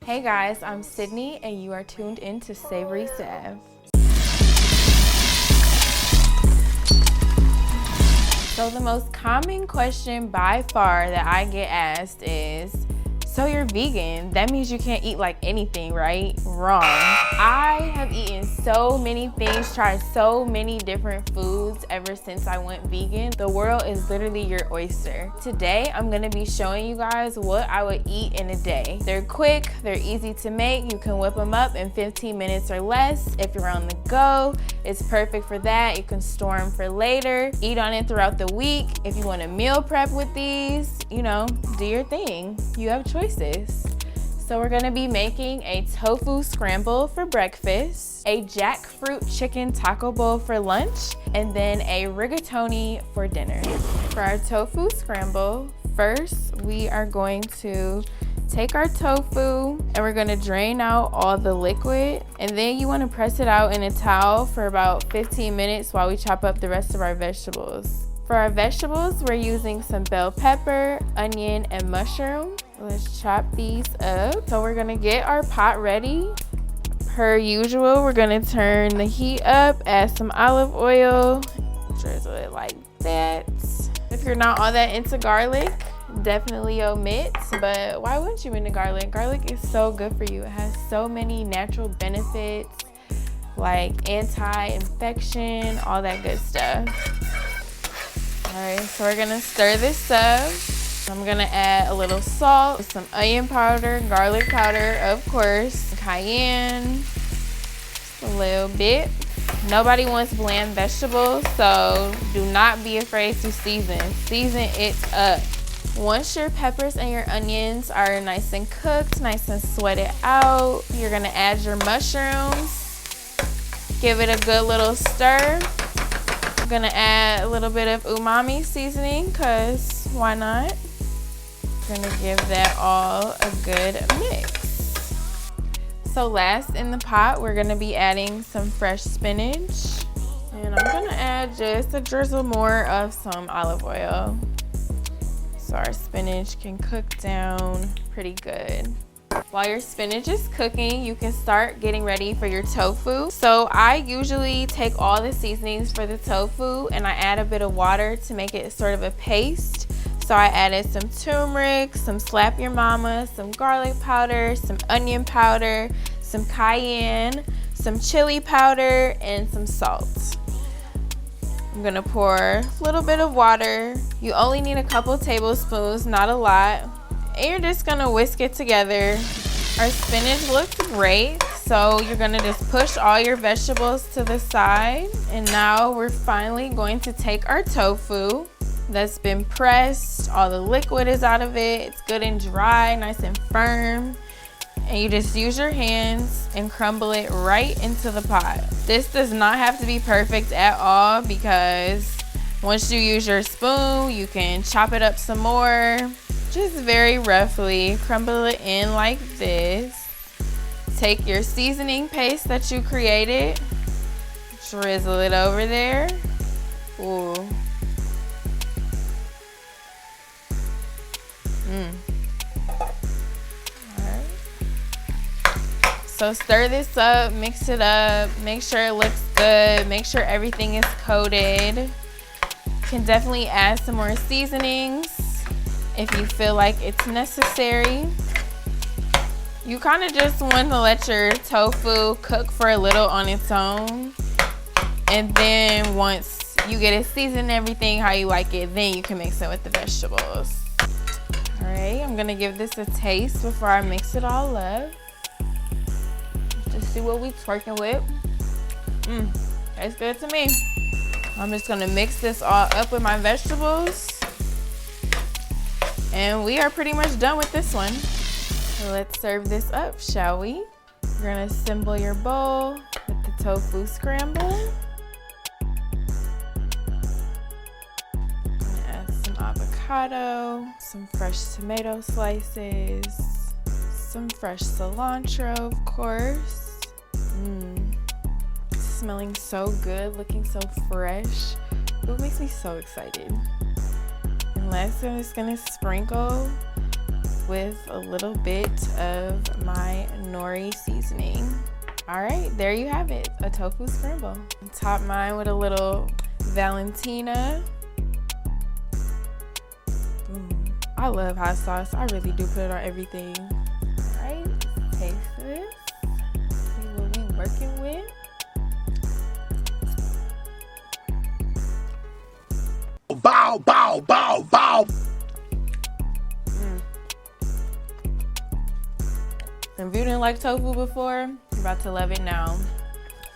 Hey guys, I'm Sydney and you are tuned in to Savory Sav. So the most common question by far that I get asked is, so you're vegan, that means you can't eat like anything, right? Wrong. I have eaten so many things, tried so many different foods ever since I went vegan. The world is literally your oyster. Today, I'm gonna be showing you guys what I would eat in a day. They're quick, they're easy to make. You can whip them up in 15 minutes or less. If you're on the go, it's perfect for that. You can store them for later, eat on it throughout the week. If you wanna meal prep with these, you know, do your thing. You have choices. So we're gonna be making a tofu scramble for breakfast, a jackfruit chicken taco bowl for lunch, and then a rigatoni for dinner. For our tofu scramble, first we are going to take our tofu and we're gonna drain out all the liquid, and then you wanna press it out in a towel for about 15 minutes while we chop up the rest of our vegetables. For our vegetables, we're using some bell pepper, onion, and mushroom. Let's chop these up. So we're gonna get our pot ready. Per usual, we're gonna turn the heat up, add some olive oil, drizzle it like that. If you're not all that into garlic, definitely omit, but why wouldn't you into garlic? Garlic is so good for you. It has so many natural benefits, like anti-infection, all that good stuff. All right, so we're gonna stir this up. I'm gonna add a little salt, some onion powder, garlic powder, of course, cayenne, a little bit. Nobody wants bland vegetables, so do not be afraid to season. Season it up. Once your peppers and your onions are nice and cooked, nice and sweated out, you're gonna add your mushrooms. Give it a good little stir. I'm gonna add a little bit of umami seasoning, cause why not? Gonna give that all a good mix. So last in the pot, we're gonna be adding some fresh spinach. And I'm gonna add just a drizzle more of some olive oil, so our spinach can cook down pretty good. While your spinach is cooking, you can start getting ready for your tofu. So I usually take all the seasonings for the tofu and I add a bit of water to make it sort of a paste. So I added some turmeric, some slap your mama, some garlic powder, some onion powder, some cayenne, some chili powder, and some salt. I'm gonna pour a little bit of water. You only need a couple tablespoons, not a lot. And you're just gonna whisk it together. Our spinach looks great, so you're gonna just push all your vegetables to the side. And now we're finally going to take our tofu that's been pressed, all the liquid is out of it, it's good and dry, nice and firm, and you just use your hands and crumble it right into the pot. This does not have to be perfect at all, because once you use your spoon, you can chop it up some more. Just very roughly crumble it in like this. Take your seasoning paste that you created, drizzle it over there. Ooh. Alright. So stir this up, mix it up, make sure it looks good, make sure everything is coated. You can definitely add some more seasonings if you feel like it's necessary. You kind of just want to let your tofu cook for a little on its own, and then once you get it seasoned, everything how you like it, then you can mix it with the vegetables. All right, I'm gonna give this a taste before I mix it all up. Just see what we twerking with. Tastes good to me. I'm just gonna mix this all up with my vegetables. And we are pretty much done with this one. So let's serve this up, shall we? You're gonna assemble your bowl with the tofu scramble. Avocado, some fresh tomato slices, some fresh cilantro, of course. Smelling so good, looking so fresh. It makes me so excited. And last, I'm just gonna sprinkle with a little bit of my All right, there you have it, a tofu scramble. Top mine with a little Valentina. I love hot sauce. I really do put it on everything. All right, taste this. See what we working with. Bow, bow, bow, bow. If you didn't like tofu before, you're about to love it now.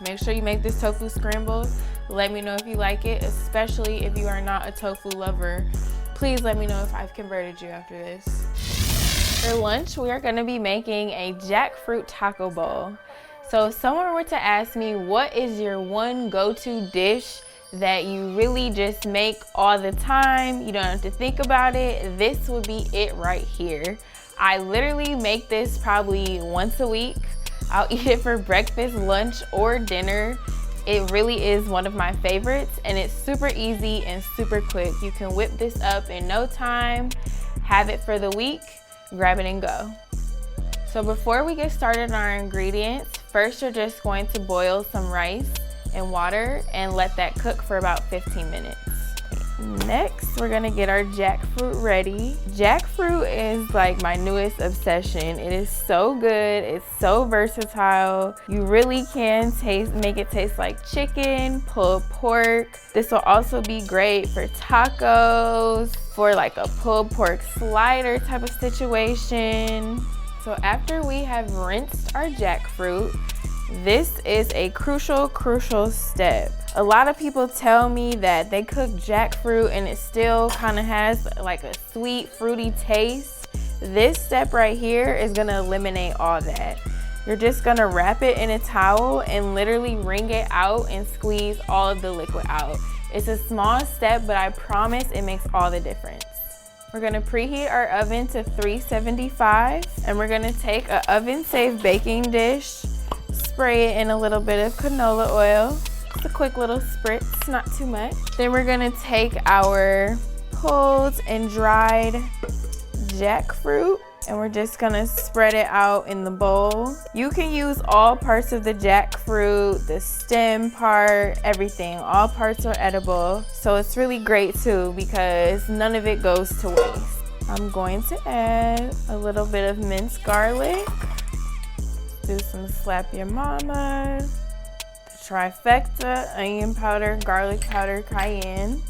Make sure you make this tofu scramble. Let me know if you like it, especially if you are not a tofu lover. Please let me know if I've converted you after this. For lunch, we are gonna be making a jackfruit taco bowl. So if someone were to ask me, what is your one go-to dish that you really just make all the time, you don't have to think about it, this would be it right here. I literally make this probably once a week. I'll eat it for breakfast, lunch, or dinner. It really is one of my favorites, and it's super easy and super quick. You can whip this up in no time, have it for the week, grab it and go. So before we get started on our ingredients, first you're just going to boil some rice in water and let that cook for about 15 minutes. Next, we're gonna get our jackfruit ready. Jackfruit is like my newest obsession. It is so good, it's so versatile. You really can make it taste like chicken, pulled pork. This will also be great for tacos, for like a pulled pork slider type of situation. So after we have rinsed our jackfruit, this is a crucial step. A lot of people tell me that they cook jackfruit and it still kind of has like a sweet, fruity taste. This step right here is gonna eliminate all that. You're just gonna wrap it in a towel and literally wring it out and squeeze all of the liquid out. It's a small step, but I promise it makes all the difference. We're gonna preheat our oven to 375, and we're gonna take an oven-safe baking dish, spray it in a little bit of canola oil. Just a quick little spritz, not too much. Then we're gonna take our pulled and dried jackfruit, and we're just gonna spread it out in the bowl. You can use all parts of the jackfruit, the stem part, everything. All parts are edible. So it's really great too because none of it goes to waste. I'm going to add a little bit of minced garlic. Do some slap your mama, the trifecta, onion powder, garlic powder, cayenne.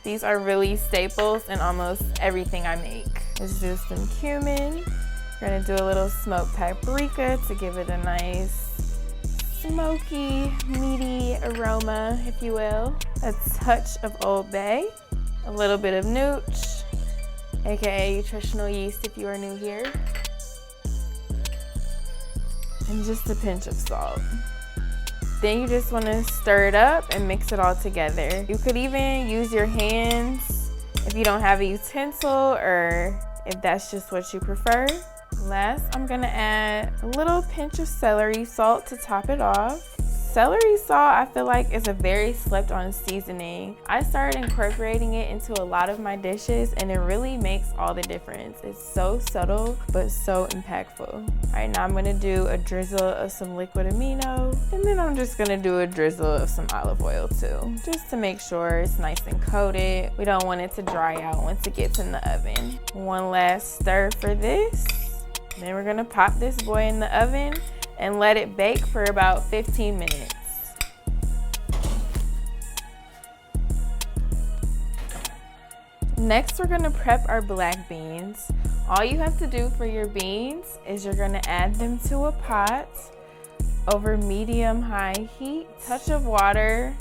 These are really staples in almost everything I make. Let's do some cumin. We're gonna do a little smoked paprika to give it a nice smoky, meaty aroma, if you will. A touch of Old Bay, a little bit of nooch, aka nutritional yeast if you are new here, and just a pinch of salt. Then you just want to stir it up and mix it all together. You could even use your hands if you don't have a utensil, or if that's just what you prefer. Last, I'm gonna add a little pinch of celery salt to top it off. Celery salt, I feel like, is a very slept on seasoning. I started incorporating it into a lot of my dishes and it really makes all the difference. It's so subtle, but so impactful. All right, now I'm gonna do a drizzle of some liquid amino, and then I'm just gonna do a drizzle of some olive oil too, just to make sure it's nice and coated. We don't want it to dry out once it gets in the oven. One last stir for this. Then we're gonna pop this boy in the oven and let it bake for about 15 minutes. Next, we're gonna prep our black beans. All you have to do for your beans is you're gonna add them to a pot over medium-high heat. Touch of water,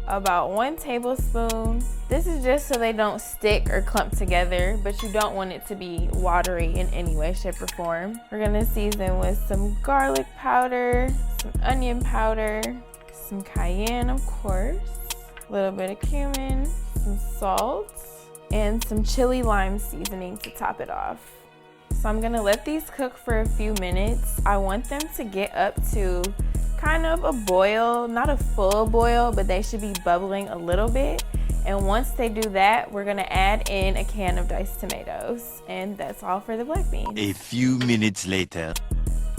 about 1 tablespoon. This is just so they don't stick or clump together, but you don't want it to be watery in any way, shape, or form. We're gonna season with some garlic powder, some onion powder, some cayenne, of course, a little bit of cumin, some salt, and some chili lime seasoning to top it off. So I'm gonna let these cook for a few minutes. I want them to get up to kind of a boil, not a full boil, but they should be bubbling a little bit. And once they do that, we're gonna add in a can of diced tomatoes. And that's all for the black beans. A few minutes later.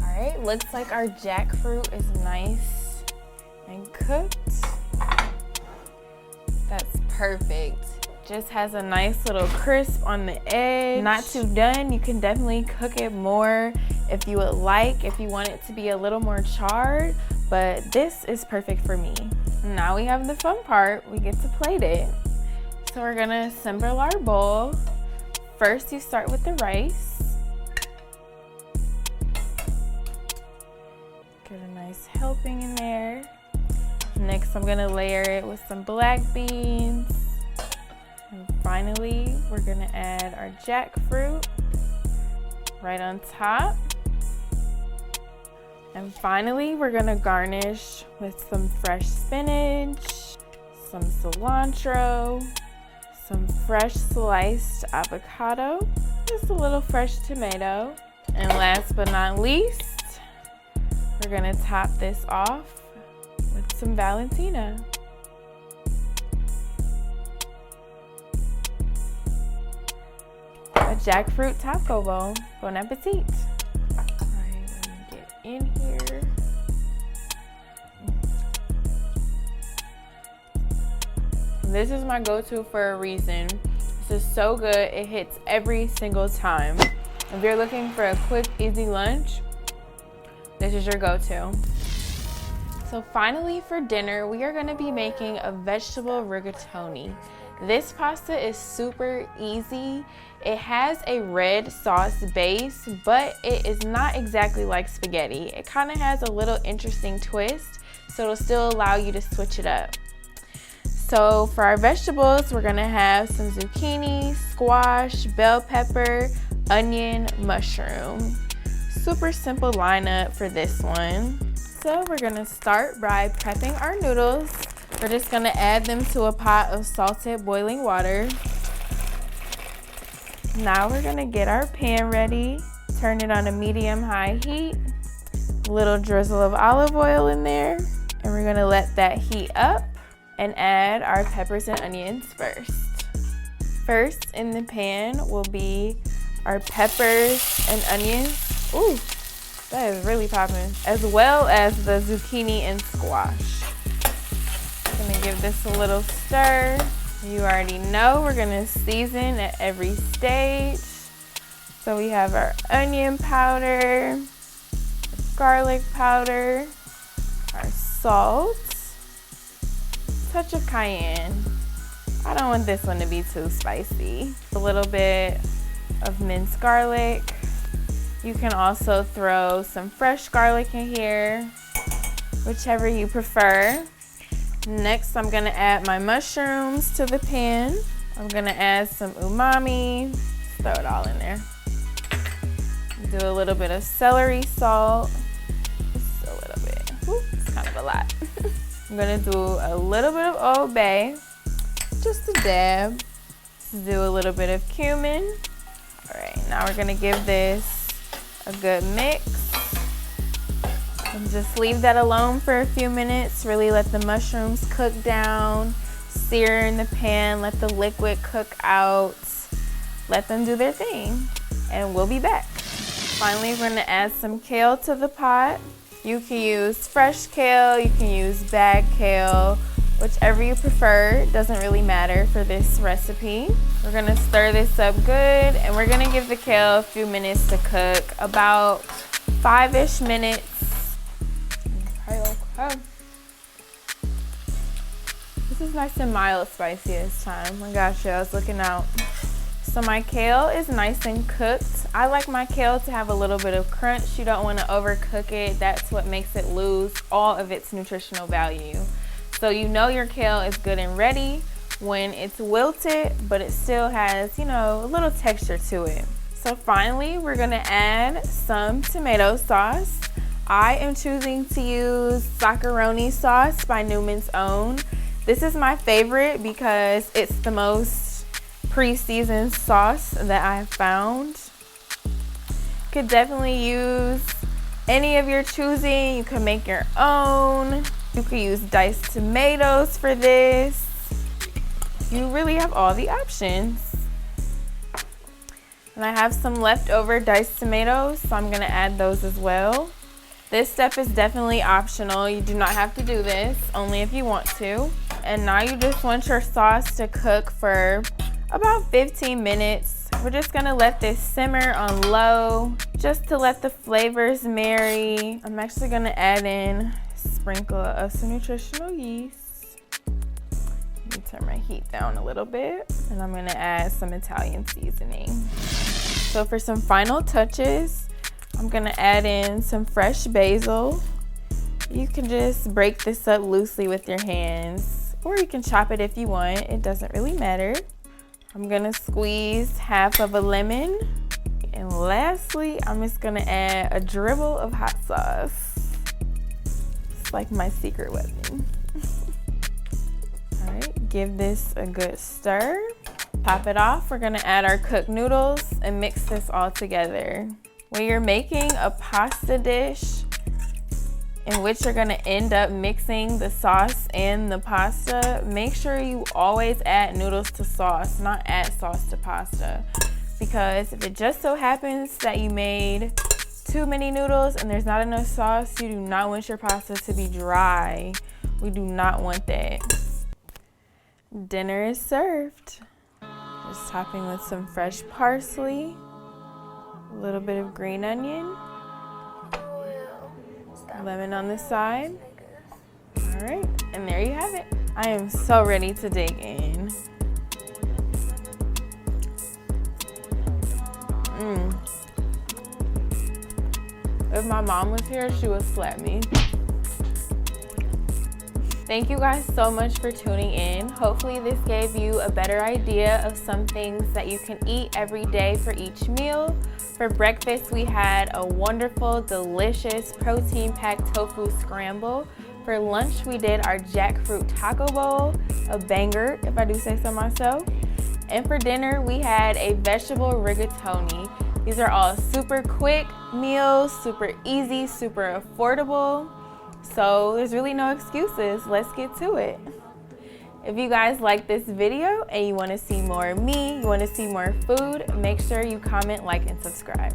All All right, looks like our jackfruit is nice and cooked. That's perfect. Just has a nice little crisp on the edge. Not too done. You can definitely cook it more if you would like, if you want it to be a little more charred, but this is perfect for me. Now we have the fun part. We get to plate it. So we're gonna assemble our bowl. First, you start with the rice. Get a nice helping in there. Next, I'm gonna layer it with some black beans. And finally, we're gonna add our jackfruit right on top. And finally, we're gonna garnish with some fresh spinach, some cilantro, some fresh sliced avocado, just a little fresh tomato. And last but not least, we're gonna top this off with some Valentina. A jackfruit taco bowl. Bon appetit. All right, let me get in here. This is my go-to for a reason. This is so good, it hits every single time. If you're looking for a quick, easy lunch, this is your go-to. So finally for dinner, we are gonna be making a vegetable rigatoni. This pasta is super easy. It has a red sauce base, but it is not exactly like spaghetti. It kind of has a little interesting twist, so it'll still allow you to switch it up. So for our vegetables, we're gonna have some zucchini, squash, bell pepper, onion, mushroom. Super simple lineup for this one. So we're gonna start by prepping our noodles. We're just gonna add them to a pot of salted boiling water. Now we're gonna get our pan ready, turn it on a medium-high heat, a little drizzle of olive oil in there, and we're gonna let that heat up and add our peppers and onions first. First in the pan will be our peppers and onions. Ooh, that is really popping. As well as the zucchini and squash. Gonna give this a little stir. You already know we're gonna season at every stage. So we have our onion powder, garlic powder, our salt, touch of cayenne. I don't want this one to be too spicy. A little bit of minced garlic. You can also throw some fresh garlic in here, whichever you prefer. Next, I'm gonna add my mushrooms to the pan. I'm gonna add some umami. Throw it all in there. Do a little bit of celery salt. Just a little bit. Ooh, it's kind of a lot. I'm gonna do a little bit of Old Bay, just a dab. Do a little bit of cumin. All right, now we're gonna give this a good mix. And just leave that alone for a few minutes. Really let the mushrooms cook down, sear in the pan, let the liquid cook out, let them do their thing, and we'll be back. Finally, we're gonna add some kale to the pot. You can use fresh kale, you can use bagged kale, whichever you prefer, doesn't really matter for this recipe. We're gonna stir this up good, and we're gonna give the kale a few minutes to cook, about 5-ish minutes. Okay. This is nice and mild spicy this time. I got you, I was looking out. So my kale is nice and cooked. I like my kale to have a little bit of crunch. You don't want to overcook it. That's what makes it lose all of its nutritional value. So you know your kale is good and ready when it's wilted, but it still has, you know, a little texture to it. So finally, we're gonna add some tomato sauce. I am choosing to use Zaccaroni sauce by Newman's Own. This is my favorite because it's the most pre-seasoned sauce that I've found. Could definitely use any of your choosing. You can make your own. You could use diced tomatoes for this. You really have all the options. And I have some leftover diced tomatoes, so I'm gonna add those as well. This step is definitely optional. You do not have to do this, only if you want to. And now you just want your sauce to cook for about 15 minutes. We're just gonna let this simmer on low, just to let the flavors marry. I'm actually gonna add in a sprinkle of some nutritional yeast. Let me turn my heat down a little bit. And I'm gonna add some Italian seasoning. So for some final touches, I'm gonna add in some fresh basil. You can just break this up loosely with your hands, or you can chop it if you want. It doesn't really matter. I'm gonna squeeze half of a lemon. And lastly, I'm just gonna add a dribble of hot sauce. It's like my secret weapon. All right, give this a good stir. Top it off, we're gonna add our cooked noodles and mix this all together. When you're making a pasta dish in which you're gonna end up mixing the sauce and the pasta, make sure you always add noodles to sauce, not add sauce to pasta. Because if it just so happens that you made too many noodles and there's not enough sauce, you do not want your pasta to be dry. We do not want that. Dinner is served. Just topping with some fresh parsley, a little bit of green onion, lemon on the side. All right, and there you have it. I am so ready to dig in. If my mom was here, she would slap me. Thank you guys so much for tuning in. Hopefully this gave you a better idea of some things that you can eat every day for each meal. For breakfast, we had a wonderful, delicious, protein-packed tofu scramble. For lunch, we did our jackfruit taco bowl, a banger, if I do say so myself. And for dinner, we had a vegetable rigatoni. These are all super quick meals, super easy, super affordable. So there's really no excuses. Let's get to it. If you guys like this video and you want to see more of me, you want to see more food, make sure you comment, like, and subscribe.